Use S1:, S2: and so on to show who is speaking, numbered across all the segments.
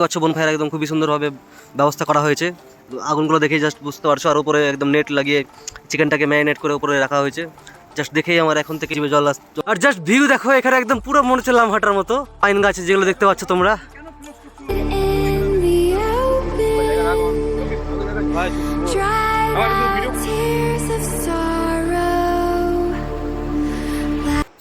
S1: পাচ্ছ বনফায়ার একদম খুবই সুন্দরভাবে ব্যবস্থা করা হয়েছে। আগুনগুলো দেখেই জাস্ট বুঝতে পারছো। আর উপরে একদম নেট লাগিয়ে চিকেনটাকে ম্যারিনেট করে উপরে রাখা হয়েছে। জাস্ট দেখেই আমার এখন থেকে জিভে জল আসছে। আর জাস্ট ভিউ দেখো, এখানে একদম পুরো মনে হচ্ছে লামহাটার মতো পাইন গাছ যেগুলো দেখতে পাচ্ছ তোমরা।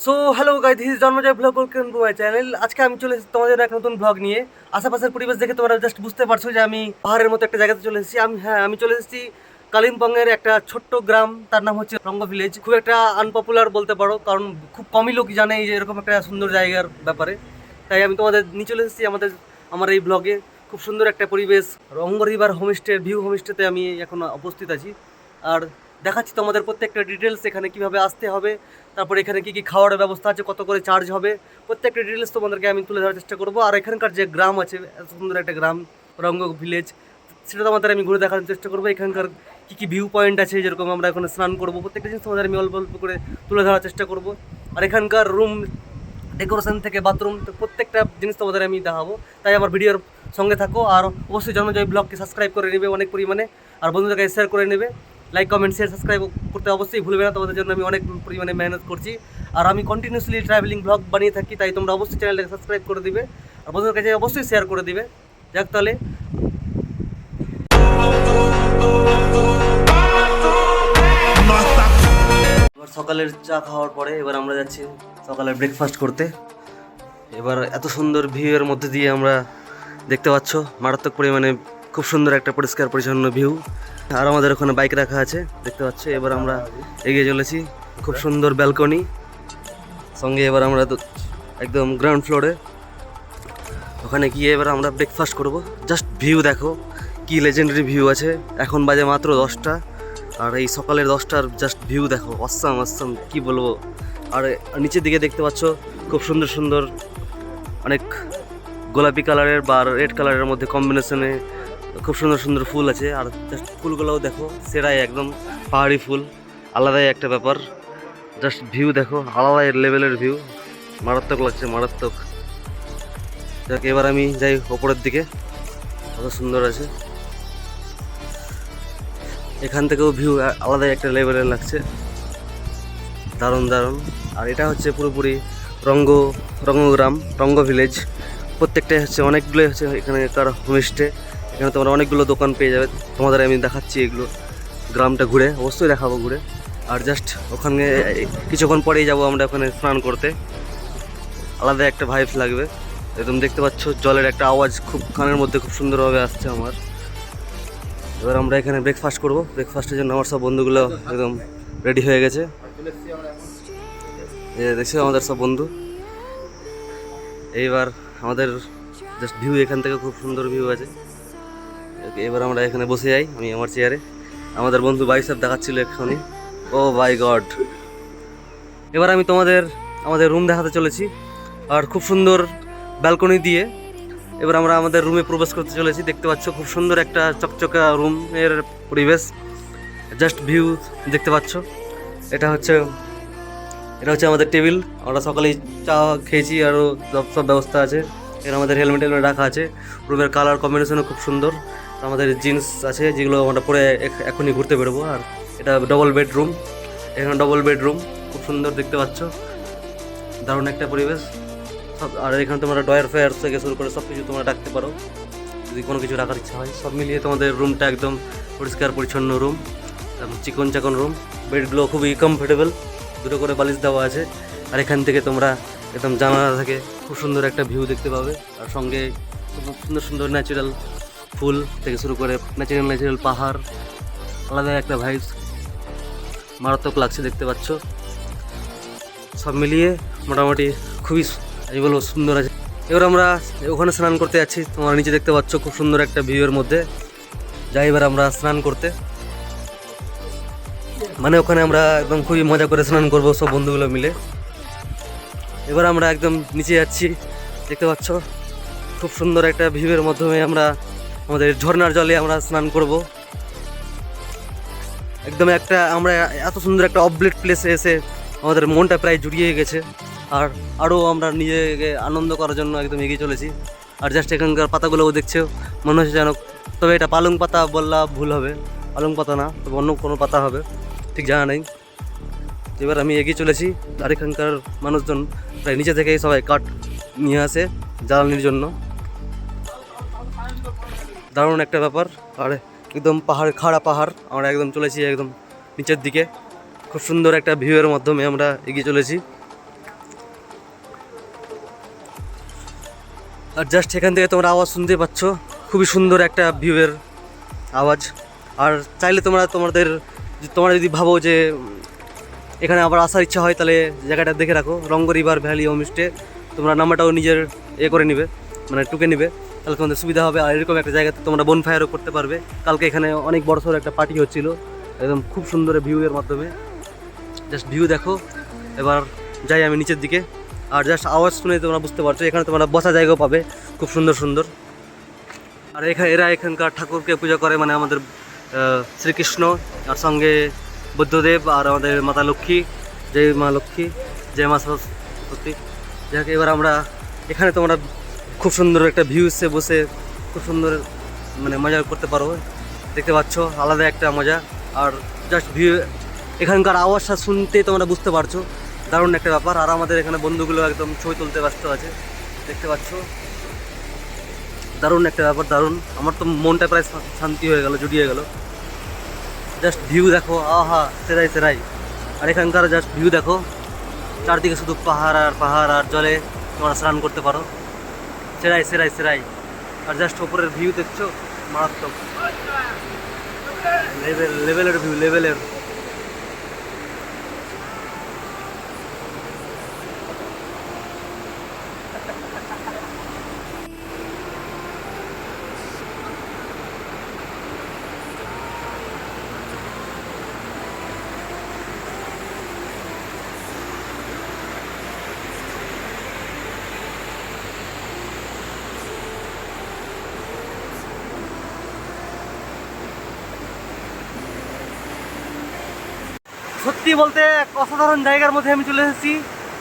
S1: So hello guys, this is Janmajoy blog, welcome to my channel. আজকে আমি চলে এসেছি তোমাদের এক নতুন ব্লগ নিয়ে। আশেপাশের পরিবেশ দেখে তোমরা জাস্ট বুঝতে পারছো যে আমি পাহাড়ের মতো একটা জায়গাতে চলে এসেছি। আমি চলে এসেছি কালিম্পংয়ের একটা ছোট্ট গ্রাম, তার নাম হচ্ছে রঙ্গ ভিলেজ। খুব একটা আনপপুলার বলতে পারো, কারণ খুব কমই লোক জানে যে এরকম একটা সুন্দর জায়গার ব্যাপারে। তাই আমি তোমাদের নিয়ে চলে এসেছি আমার এই ব্লগে। খুব সুন্দর একটা পরিবেশ, রঙ্গ রিভার হোমস্টে, ভিউ হোমস্টেতে আমি এখন উপস্থিত আছি। আর দেখাচ্ছি তোমাদের প্রত্যেকটা ডিটেলস, এখানে কিভাবে আসতে হবে, তারপর এখানে কী কী খাওয়ার ব্যবস্থা আছে, কত করে চার্জ হবে, প্রত্যেকটা ডিটেলস তোমাদেরকে আমি তুলে ধরার চেষ্টা করবো। আর এখানকার যে গ্রাম আছে, এত সুন্দর একটা গ্রাম রঙ্গ ভিলেজ, সেটা তোমাদের আমি ঘুরে দেখার চেষ্টা করবো। এখানকার কী কী ভিউ পয়েন্ট আছে, যেরকম আমরা এখানে স্নান করবো, প্রত্যেকটা জিনিস তোমাদের আমি অল্প অল্প করে তুলে ধরার চেষ্টা করবো। আর এখানকার রুম ডেকোরেশন থেকে বাথরুম, প্রত্যেকটা জিনিস তোমাদের আমি দেখাবো। তাই আমার ভিডিওর সঙ্গে থাকো। আর অবশ্যই জন্মজয় ব্লগকে সাবস্ক্রাইব করে নেবে অনেক পরিমাণে, আর বন্ধুদেরকে শেয়ার করে নেবে। লাইক, কমেন্ট, শেয়ার, সাবস্ক্রাইব করতে অবশ্যই ভুলবে না। তোমাদের জন্য আমি অনেক পরিমাণে মেহনত করছি, আর আমি কন্টিনিউসলি ট্রাভেলিং ব্লগ বানিয়ে থাকি। তাই তোমরা অবশ্যই চ্যানেলটাকে সাবস্ক্রাইব করে দিবে, আর বন্ধুদের কাছে অবশ্যই শেয়ার করে দিবে। যাক তাহলে এবার সকালের চা খাওয়ার পরে এবার আমরা যাচ্ছি সকালের ব্রেকফাস্ট করতে। এবার এত সুন্দর ভিউয়ের মধ্যে দিয়ে আমরা দেখতে পাচ্ছ মারাত্মক পরিমাণে খুব সুন্দর একটা পরিষ্কার পরিচ্ছন্ন ভিউ। আর আমাদের ওখানে বাইক রাখা আছে দেখতে পাচ্ছ। এবার আমরা এগিয়ে চলেছি, খুব সুন্দর ব্যালকনি সঙ্গে। এবার আমরা একদম গ্রাউন্ড ফ্লোরে ওখানে গিয়ে এবার আমরা ব্রেকফাস্ট করব। জাস্ট ভিউ দেখো, কি লেজেন্ডারি ভিউ আছে। এখন বাজে মাত্র 10টা, আর এই সকালের 10টার জাস্ট ভিউ দেখো, অসাম অসাম কি বলবো। আর নিচের দিকে দেখতে পাচ্ছ খুব সুন্দর সুন্দর অনেক গোলাপি কালারের বা রেড কালারের মধ্যে কম্বিনেশনে খুব সুন্দর সুন্দর ফুল আছে। আর জাস্ট ফুলগুলোও দেখো, সেরাই একদম পাহাড়ি ফুল, আলাদাই একটা ব্যাপার। জাস্ট ভিউ দেখো, আলাদা লেভেলের ভিউ, মারাত্মক লাগছে, মারাত্মক। যাক এবার আমি যাই ওপরের দিকে, কত সুন্দর আছে। এখান থেকেও ভিউ আলাদাই একটা লেভেলের লাগছে, দারুণ দারুণ। আর এটা হচ্ছে পুরোপুরি রঙ্গগ্রাম, রঙ্গ ভিলেজ। প্রত্যেকটাই হচ্ছে অনেকগুলোই হচ্ছে এখানকার হোমস্টে। এখানে তোমরা অনেকগুলো দোকান পেয়ে যাবে। তোমাদের আমি দেখাচ্ছি এগুলো, গ্রামটা ঘুরে অবশ্যই দেখাবো ঘুরে। আর জাস্ট ওখানে কিছুক্ষণ পরেই যাব আমরা ওখানে স্নান করতে, আলাদা একটা ভাইবস লাগবে একদম। দেখতে পাচ্ছ জলের একটা আওয়াজ খুব কানের মধ্যে খুব সুন্দরভাবে আসছে আমার। এবার আমরা এখানে ব্রেকফাস্ট করব। ব্রেকফাস্টের জন্য আমার সব বন্ধুগুলো একদম রেডি হয়ে গেছে। দেখছি আমাদের সব বন্ধু। এইবার আমাদের জাস্ট ভিউ এখান থেকে খুব সুন্দর ভিউ আছে। এবার আমরা এখানে বসে যাই, আমি আমার চেয়ারে। আমাদের বন্ধু বাইসব দেখাচ্ছিল এক্ষুনি, ও মাই গড। এবার আমি আমাদের রুম দেখাতে চলেছি, আর খুব সুন্দর ব্যালকনি দিয়ে এবার আমরা আমাদের রুমে প্রবেশ করতে চলেছি। দেখতে পাচ্ছ খুব সুন্দর একটা চকচকা রুমের পরিবেশ, জাস্ট ভিউ দেখতে পাচ্ছ। এটা হচ্ছে আমাদের টেবিল। আমরা সকালেই চা খেয়েছি, আরও সব ব্যবস্থা আছে। এর আমাদের হেলমেট রাখা আছে। রুমের কালার কম্বিনেশনও খুব সুন্দর। আমাদের জিন্স আছে যেগুলো আমরা পরে এখনই ঘুরতে বেরোবো। আর এটা ডবল বেডরুম, এখানে ডবল বেডরুম খুব সুন্দর দেখতে পাচ্ছ, দারুণ একটা পরিবেশ। আর এখানে তোমরা ডয়ার ফেয়ার থেকে শুরু করে সব কিছু তোমরা রাখতে পারো যদি কোনো কিছু রাখার ইচ্ছা হয়। সব মিলিয়ে তোমাদের রুমটা একদম পরিষ্কার পরিচ্ছন্ন রুম, চিকন চাকন রুম। বেডগুলো খুবই কমফোর্টেবল, দুটো করে বালিশ দেওয়া আছে। আর এখান থেকে তোমরা একদম জানালা থেকে খুব সুন্দর একটা ভিউ দেখতে পাবে। আর সঙ্গে খুব সুন্দর সুন্দর ন্যাচারাল ফুল থেকে শুরু করে ন্যাচারাল পাহাড়, আলাদা একটা ভাইবস, মারাত্মক লাগছে দেখতে পাচ্ছ। সব মিলিয়ে মোটামুটি খুবই আমি বলবো সুন্দর আছে। এবার আমরা ওখানে স্নান করতে যাচ্ছি। তোমরা নিচে দেখতে পাচ্ছ খুব সুন্দর একটা ভিউয়ের মধ্যে। যাই এবার আমরা স্নান করতে, মানে ওখানে আমরা একদম খুবই মজা করে স্নান করবো সব বন্ধুগুলো মিলে। এবার আমরা একদম নিচে যাচ্ছি, দেখতে পাচ্ছ খুব সুন্দর একটা ভিউয়ের মাধ্যমে আমরা আমাদের ঝর্ণার জলে আমরা স্নান করব। একদম আমরা এত সুন্দর একটা অবলেট প্লেসে এসে আমাদের মনটা প্রায় জুড়িয়ে গেছে। আর আরও আমরা নিজেকে আনন্দ করার জন্য একদম এগিয়ে চলেছি। আর জাস্ট এখানকার পাতাগুলোও দেখছো মনে হচ্ছে যেন, তবে এটা পালং পাতা বললা ভুল হবে, পালং পাতা না, তবে অন্য কোনো পাতা হবে, ঠিক জানা নেই। এবার আমি এগিয়ে চলেছি, আর এখানকার মানুষজন প্রায় নিচে থেকেই সবাই কাঠ নিয়ে আসে জ্বালানির জন্য। দারুণ একটা ব্যাপার। আর একদম পাহাড়, খাড়া পাহাড়, আমরা একদম চলেছি একদম নিচের দিকে। খুব সুন্দর একটা ভিউয়ের মাধ্যমে আমরা এগিয়ে চলেছি। আর জাস্ট এখান থেকে তোমরা আওয়াজ শুনতে পাচ্ছ, খুবই সুন্দর একটা ভিউয়ের আওয়াজ। আর চাইলে তোমরা যদি ভাবো যে এখানে আবার আসার ইচ্ছা হয়, তাহলে জায়গাটা দেখে রাখো, রঙ্গ রিভার ভ্যালি হোমস্টে। তোমরা নাম্বারটাও নিজের করে নিবে, মানে টুকে নিবে, তাহলে তোমাদের সুবিধা হবে। আর এরকম একটা জায়গাতে তোমরা বনফায়ারও করতে পারবে। কালকে এখানে অনেক বড় সড়ো একটা পার্টি হচ্ছিল, একদম খুব সুন্দর ভিউয়ের মাধ্যমে। জাস্ট ভিউ দেখো। এবার যাই আমি নিচের দিকে। আর জাস্ট আওয়াজ শুনে তোমরা বুঝতে পারছো, এখানে তোমরা বসা জায়গাও পাবে খুব সুন্দর সুন্দর। আর এরা এখানকার ঠাকুরকে পূজা করে, মানে আমাদের শ্রীকৃষ্ণ, আর সঙ্গে বুদ্ধদেব, আর আমাদের মাতা লক্ষ্মী, জয় মা লক্ষ্মী, জয় মা সরস্বতী। যাক, এবার আমরা এখানে তোমরা খুব সুন্দর একটা ভিউসে বসে খুব সুন্দর মানে মজা করতে পারো, দেখতে পাচ্ছ, আলাদা একটা মজা। আর জাস্ট ভিউ, এখানকার আওয়াজটা শুনতে তোমরা বুঝতে পারছো, দারুণ একটা ব্যাপার। আর আমাদের এখানে বন্ধুগুলো একদম ছবি তুলতে ব্যস্ত আছে, দেখতে পাচ্ছ, দারুণ একটা ব্যাপার, দারুণ। আমার তো মনটা প্রায় শান্তি হয়ে গেল, জুড়িয়ে গেল। জাস্ট ভিউ দেখো, আহা সেরাই। আর এখানকার জাস্ট ভিউ দেখো, চারদিকে শুধু পাহাড় আর পাহাড়, আর জলে তোমরা স্নান করতে পারো, সেরাই। আর জাস্ট ওপরের ভিউ দেখছো, মারাত্মক লেভেলের ভিউ, লেভেলের। সত্যি বলতে এক অসাধারণ জায়গার মধ্যে আমি চলে এসেছি,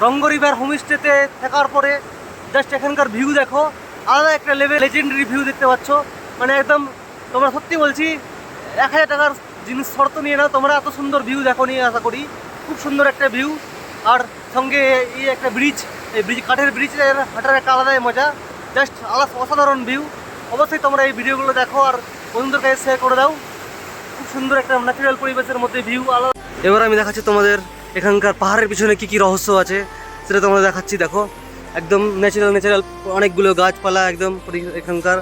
S1: রঙ্গ রিভার হোমস্টেতে থাকার পরে। জাস্ট এখানকার ভিউ দেখো, আলাদা একটা লেভেল, লেজেন্ডারি ভিউ দেখতে পাচ্ছ। মানে একদম তোমরা, সত্যি বলছি, 1000 টাকার জিনিস শর্ত নিয়ে নাও, তোমরা এত সুন্দর ভিউ দেখো নিয়ে আশা করি। খুব সুন্দর একটা ভিউ। আর সঙ্গে এই একটা ব্রিজ, এই ব্রিজ, কাঠের ব্রিজের হাঁটার একটা আলাদাই মজা, জাস্ট অসাধারণ ভিউ। অবশ্যই তোমরা এই ভিডিওগুলো দেখো আর বন্ধুদের কাছে শেয়ার করে দাও। খুব সুন্দর একটা ন্যাচারাল পরিবেশের মধ্যে ভিউ আলাদা। এবার আমি দেখাচ্ছি তোমাদের এখানকার পাহাড়ের পিছনে কি রহস্য আছে, সেটা তোমাদের দেখাচ্ছি। দেখো, একদম ন্যাচারাল অনেকগুলো গাছপালা, একদম এখানকার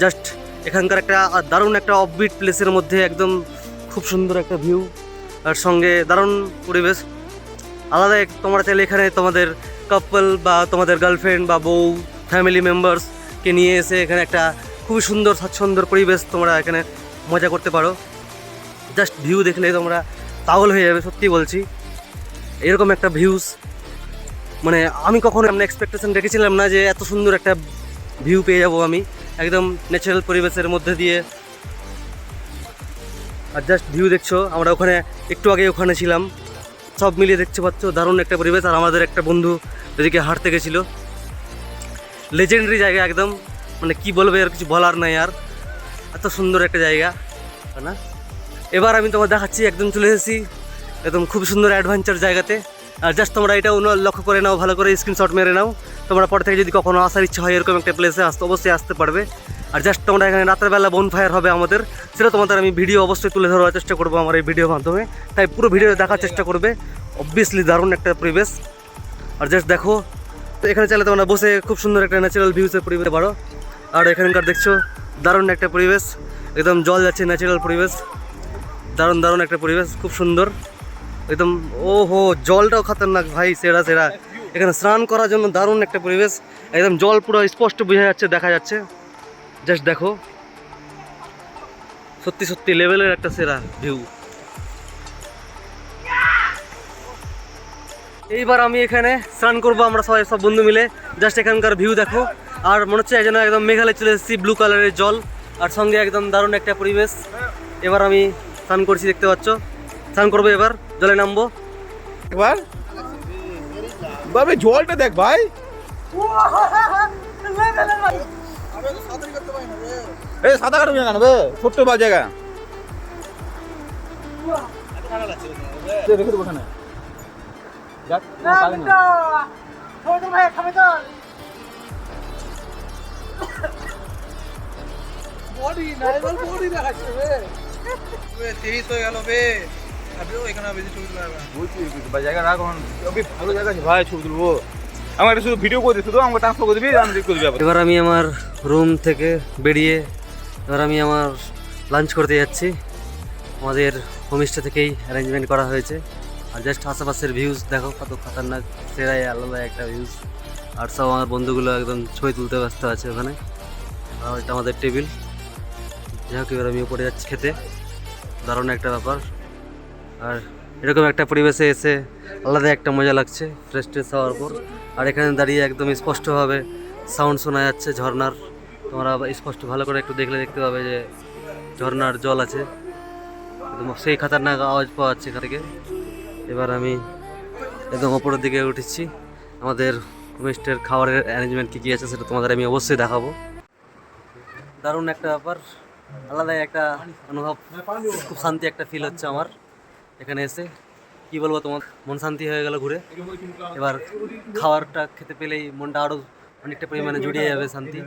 S1: জাস্ট এখানকার একটা দারুণ একটা অফবিট প্লেসের মধ্যে একদম খুব সুন্দর একটা ভিউ, আর সঙ্গে দারুণ পরিবেশ আলাদা। তোমরা চাইলে এখানে তোমাদের কাপল বা তোমাদের গার্লফ্রেন্ড বা বউ, ফ্যামিলি মেম্বার্সকে নিয়ে এসে এখানে একটা খুবই সুন্দর স্বাচ্ছন্দ্য পরিবেশ তোমরা এখানে মজা করতে পারো। জাস্ট ভিউ দেখলে তোমরা পাগল হয়ে যাবে, সত্যি বলছি। এরকম একটা ভিউস মানে আমি কখনো এক্সপেকটেশন রেখেছিলাম না যে এত সুন্দর একটা ভিউ পেয়ে যাবো আমি, একদম ন্যাচারাল পরিবেশের মধ্যে দিয়ে। আর জাস্ট ভিউ দেখছো, আমরা ওখানে একটু আগে ওখানে ছিলাম, সব মিলিয়ে দেখতে পাচ্ছ, দারুণ একটা পরিবেশ। আর আমাদের একটা বন্ধু এদিকে হাঁটতে গেছিলো, লেজেন্ডারি জায়গা একদম, মানে কি বলবে, আর কিছু বলার নাই। আর এত সুন্দর একটা জায়গা না। এবার আমি তোমার দেখাচ্ছি, একদম চলে এসেছি একদম খুব সুন্দর অ্যাডভেঞ্চার জায়গাতে। আর জাস্ট তোমরা এটাও লক্ষ্য করে নাও, ভালো করে স্ক্রিনশট মেরে নাও। তোমরা পর থেকে যদি কখনো আসার ইচ্ছা হয় এরকম একটা প্লেসে অবশ্যই আসতে পারবে। আর জাস্ট তোমরা এখানে রাত্রেবেলা বনফায়ার হবে আমাদের, সেটা তোমাদের আমি ভিডিও অবশ্যই তুলে ধরার চেষ্টা করবো আমার এই ভিডিওর মাধ্যমে। তাই পুরো ভিডিও দেখার চেষ্টা করবে, অবভিয়াসলি দারুণ একটা পরিবেশ। আর জাস্ট দেখো, এখানে চাইলে তোমরা বসে খুব সুন্দর একটা ন্যাচারাল ভিউসের পরিবেশ পারো। আর এখানকার দেখছো দারুণ একটা পরিবেশ, একদম জল যাচ্ছে, ন্যাচারাল পরিবেশ, দারুণ একটা পরিবেশ, খুব সুন্দর একদম। ওহো, জলটাও খতরনাক ভাই, সেরা। এখানে স্নান করার জন্য দারুণ একটা পরিবেশ, একদম জল পুরো স্পষ্ট বোঝা যাচ্ছে, দেখা যাচ্ছে। জাস্ট দেখো, সত্যি লেভেলের একটা সেরা ভিউ। এইবার আমি এখানে স্নান করবো, আমরা সব বন্ধু মিলে। জাস্ট এখানকার ভিউ দেখো, আর মনে হচ্ছে যেন একদম মেঘালয় চলে এসেছি, ব্লু কালারের জল, আর সঙ্গে একদম দারুণ একটা পরিবেশ। এবার আমি স্নান করছি, দেখতে পাচ্ছ, স্নান করবো, এবার জলে নামবো।
S2: একবার জলটা দেখ ভাই, এই সাদা কাটবে কেন বে ছোট্ট বা জায়গা রেখে দেবো ওখানে যাক পাবে না ভাই খাবে তো বডি নাইমাল বডি দেখাচ্ছে বে 23 হয়ে গেল বে আবেও এখানে বেশি ছবি তুলবে বলছি বা জায়গা রাখ এখন ওকে ভালো জায়গা আছে ভাই ছবি তুলবো আমার একটা শুধু ভিডিও করে দিই শুধু আমাকে ট্রান্সফার করে দিবি আমি রিক করে দিবি
S1: এবার আমি আমার রুম থেকে বেরিয়ে এবার আমি আমার লাঞ্চ করতে যাচ্ছি। আমাদের হোমস্টে থেকেই অ্যারেঞ্জমেন্ট করা হয়েছে। আর জাস্ট আশেপাশের ভিউজ দেখো কত খতরনাক, সেরাই আলাদা একটা ভিউজ। আর সব আমার বন্ধুগুলো একদম ছবি তুলতে ব্যস্ত আছে ওখানে। আর এটা আমাদের টেবিল। যাই হোক এবার আমি উপরে যাচ্ছি খেতে, দারুণ একটা ব্যাপার। আর এরকম একটা পরিবেশে এসে আলাদা একটা মজা লাগছে ফ্রেশ ট্রেশ হওয়ার পর। আর এখানে দাঁড়িয়ে একদম স্পষ্টভাবে সাউন্ড শোনা যাচ্ছে ঝর্নার। তোমরা স্পষ্ট ভালো করে একটু দেখলে দেখতে পাবে যে ঝর্নার জল আছে, একদম সেই খাতারনাক আওয়াজ পাওয়া যাচ্ছে এখান থেকে। এবার আমি একদম ওপরের দিকে উঠেছি। আমাদের হোমস্টের খাবারের অ্যারেঞ্জমেন্ট কী কী আছে সেটা তোমাদের আমি অবশ্যই দেখাবো। দারুণ একটা ব্যাপার, আলাদাই একটা অনুভব, খুব শান্তি একটা ফিল হচ্ছে আমার এখানে এসে। কি বলবো, তোমার মন শান্তি হয়ে গেল ঘুরে। এবার খাবারটা খেতে পেলেই মনটা আরও অনেকটা পরিমাণে জুড়িয়ে যাবে শান্তি।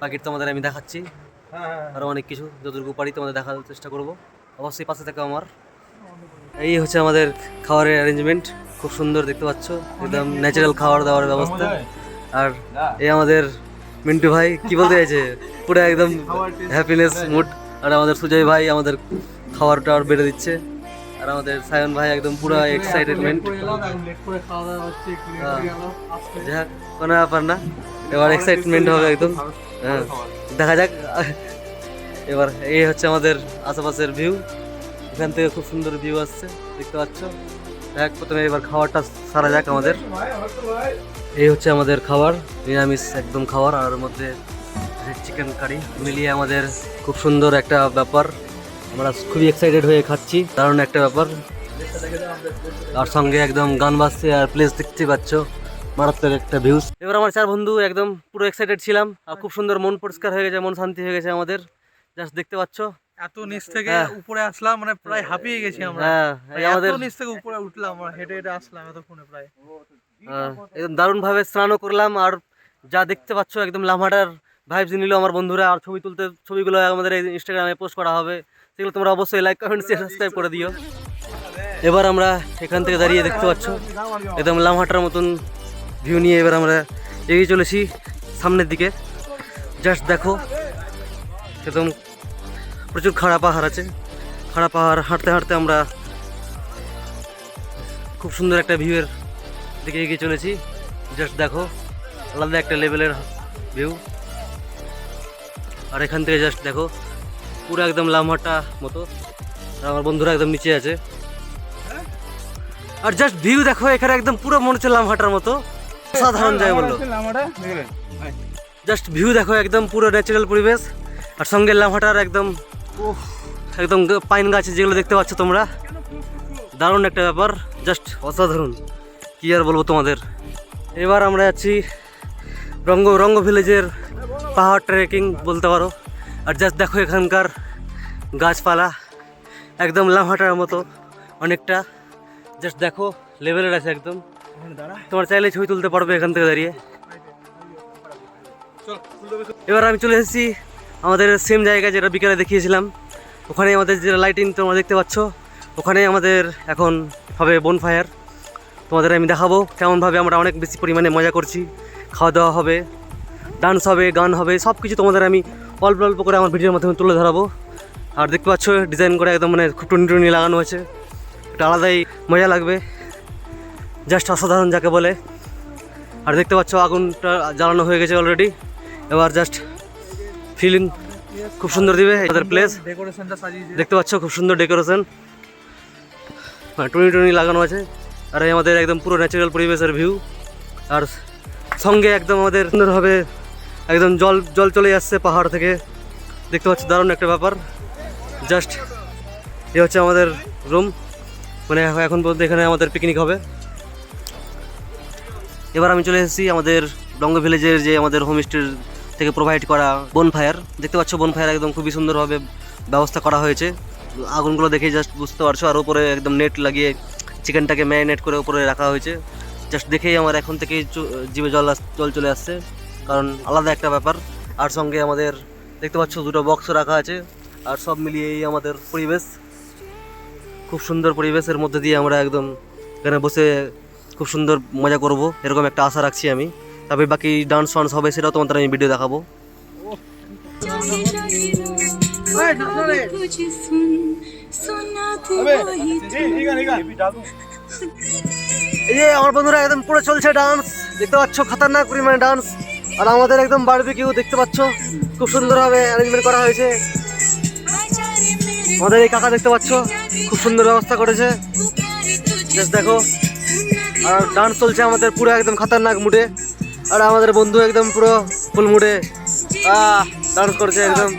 S1: বাকিটা তোমাদের আমি দেখাচ্ছি, আরও অনেক কিছু যতটুকু পারি তোমাদের দেখার চেষ্টা করব। অবশ্যই পাশে থাকো আমার। এই হচ্ছে আমাদের খাবারের অ্যারেঞ্জমেন্ট, খুব সুন্দর দেখতে পাচ্ছ, একদম ন্যাচারাল খাবার দাবার ব্যবস্থা। আর এই আমাদের মিন্টু ভাই কি বলতে চাইছে, পুরো একদম হ্যাপিনেস মুড। আর আমাদের সুজয় ভাই আমাদের খাবার টাওয়ার বেড়ে দিচ্ছে। আর আমাদের সায়ন ভাই একদম পুরো এক্সাইটেডমেন্ট। যাক কোনো ব্যাপার না, এবার এক্সাইটমেন্ট হবে একদম। হ্যাঁ দেখা যাক। এবার এই হচ্ছে আমাদের আশেপাশের ভিউ, এখান থেকে খুব সুন্দর ভিউ আসছে দেখতে পাচ্ছ। দেখ প্রথমে এবার খাবারটা সারা যাক আমাদের। এই হচ্ছে আমাদের খাবার, নিরামিষ একদম খাবার। আর মধ্যে চিকেন কারি মিলিয়ে আমাদের খুব সুন্দর একটা ব্যাপার। আমরা খুবই এক্সাইটেড হয়ে খাচ্ছি, দারুণ একটা ব্যাপার। আর সঙ্গে একদম গান বাজছে আর প্লেস দেখতে পাচ্ছ, মারাত্মক একটা ভিউজ। এবার আমার চার বন্ধু একদম পুরো এক্সাইটেড ছিলাম। আর খুব সুন্দর মন পরিষ্কার হয়ে গেছে, মন শান্তি হয়ে গেছে আমাদের। জাস্ট দেখতে পাচ্ছ
S2: এত নিচ থেকে উপরে আসলাম, মানে প্রায় হাঁপিয়ে গেছি আমরা। আমাদের নিচ থেকে উপরে উঠলাম, আমরা হেঁটে হেঁটে আসলাম এতক্ষণে প্রায়।
S1: একদম দারুণভাবে স্নানও করলাম। আর যা দেখতে পাচ্ছ একদম লামহাটার ভাইবস নিল আমার বন্ধুরা। আর ছবি তুলতে, ছবিগুলো আমাদের এই ইনস্টাগ্রামে পোস্ট করা হবে, সেগুলো তোমরা অবশ্যই লাইক কমেন্ট শেয়ার সাবস্ক্রাইব করে দিও। এবার আমরা এখান থেকে দাঁড়িয়ে দেখতে পাচ্ছ একদম লামহাটার মতন ভিউ নিয়ে এবার আমরা এগিয়ে চলেছি সামনের দিকে। জাস্ট দেখো একদম প্রচুর খাড়া পাহাড় আছে। খাড়া পাহাড় হাঁটতে হাঁটতে আমরা খুব সুন্দর একটা ভিউয়ের দিকে এগিয়ে চলেছি। জাস্ট দেখো আলাদা একটা লেভেলের ভিউ। আর এখান থেকে জাস্ট দেখো পুরো একদম লামহাটা মতো। আর আমার বন্ধুরা একদম নিচে আছে। আর জাস্ট ভিউ দেখো, এখানে একদম পুরো মনে হচ্ছে লামহাটার মতো, সাধারণ জায়গা বললো। জাস্ট ভিউ দেখো একদম পুরো ন্যাচারাল পরিবেশ। আর সঙ্গে লামহাটার একদম একদম পাইন গাছ যেগুলো দেখতে পাচ্ছ তোমরা, দারুণ একটা ব্যাপার, জাস্ট অসাধারণ, কি আর বলবো তোমাদের। এবার আমরা যাচ্ছি রঙ্গ ভিলেজের পাহাড় ট্রেকিং বলতে পারো। আর জাস্ট দেখো এখানকার গাছপালা একদম লামহাটার মতো অনেকটা। জাস্ট দেখো লেভেলের আছে একদম, তোমার চাইলে ছবি তুলতে পারবে এখান থেকে দাঁড়িয়ে। এবার আমি চলে এসেছি আমাদের সেম জায়গায় যেটা বিকেলে দেখিয়েছিলাম। ওখানে আমাদের যে লাইটিং তোমরা দেখতে পাচ্ছ, ওখানে আমাদের এখন হবে বনফায়ার। তোমাদের আমি দেখাবো কেমনভাবে আমরা অনেক বেশি পরিমাণে মজা করছি। খাওয়া দাওয়া হবে, ডান্স হবে, গান হবে, সব কিছু তোমাদের আমি অল্প অল্প করে আমার ভিডিওর মাধ্যমে তুলে ধরাবো। আর দেখতে পাচ্ছ ডিজাইন করে একদম মানে খুব টুনি লাগানো আছে, একটা আলাদাই মজা লাগবে, জাস্ট অসাধারণ যাকে বলে। আর দেখতে পাচ্ছ আগুনটা জ্বালানো হয়ে গেছে অলরেডি। এবার জাস্ট ফিলিং খুব সুন্দর দিবে আমাদের প্লেস। দেখতে পাচ্ছ খুব সুন্দর ডেকোরেশন, টুনি লাগানো আছে। আর আমাদের একদম পুরো ন্যাচারাল পরিবেশের ভিউ। আর সঙ্গে একদম আমাদের সুন্দরভাবে একদম জল চলে যাচ্ছে পাহাড় থেকে, দেখতে পাচ্ছ দারুণ একটা ব্যাপার। জাস্ট এ হচ্ছে আমাদের রুম, মানে এখন পর্যন্ত এখানে আমাদের পিকনিক হবে। এবার আমি চলে এসেছি আমাদের ডঙ্গো ভিলেজের যে আমাদের হোমস্টের থেকে প্রোভাইড করা বনফায়ার, দেখতে পাচ্ছ বনফায়ার একদম খুবই সুন্দরভাবে ব্যবস্থা করা হয়েছে। আগুনগুলো দেখে জাস্ট বুঝতে পারছো। আর উপরে একদম নেট লাগিয়ে চিকেনটাকে ম্যারিনেট করে উপরে রাখা হয়েছে। জাস্ট দেখেই আমার এখন থেকেই জিভে জল চলে আসছে, কারণ আলাদা একটা ব্যাপার। আর সঙ্গে আমাদের দেখতে পাচ্ছ দুটো বক্স রাখা আছে। আর সব মিলিয়ে এই আমাদের পরিবেশ, খুব সুন্দর পরিবেশের মধ্যে দিয়ে আমরা একদম এখানে বসে খুব সুন্দর মজা করব, এরকম একটা আশা রাখছি আমি। তবে বাকি ডান্স ফান্স হবে সেটাও তোমাদের আমি ভিডিও দেখাবো। এই যে আমার বন্ধুরা একদম পুরো চলছে ডান্স, দেখতে পাচ্ছ খতরনাক পরিমাণে ডান্স। আর আমাদের একদম বারবিকিউ দেখতে পাচ্ছ খুব সুন্দরভাবে অ্যারেঞ্জমেন্ট করা হয়েছে। আমাদের এই কাকা দেখতে পাচ্ছ খুব সুন্দর ব্যবস্থা করেছে, জাস্ট দেখো। আর ডান্স চলছে আমাদের পুরো একদম খতরনাক মুডে। আর আমাদের বন্ধু একদম পুরো ফুল মুডে ডান্স করছে একদম।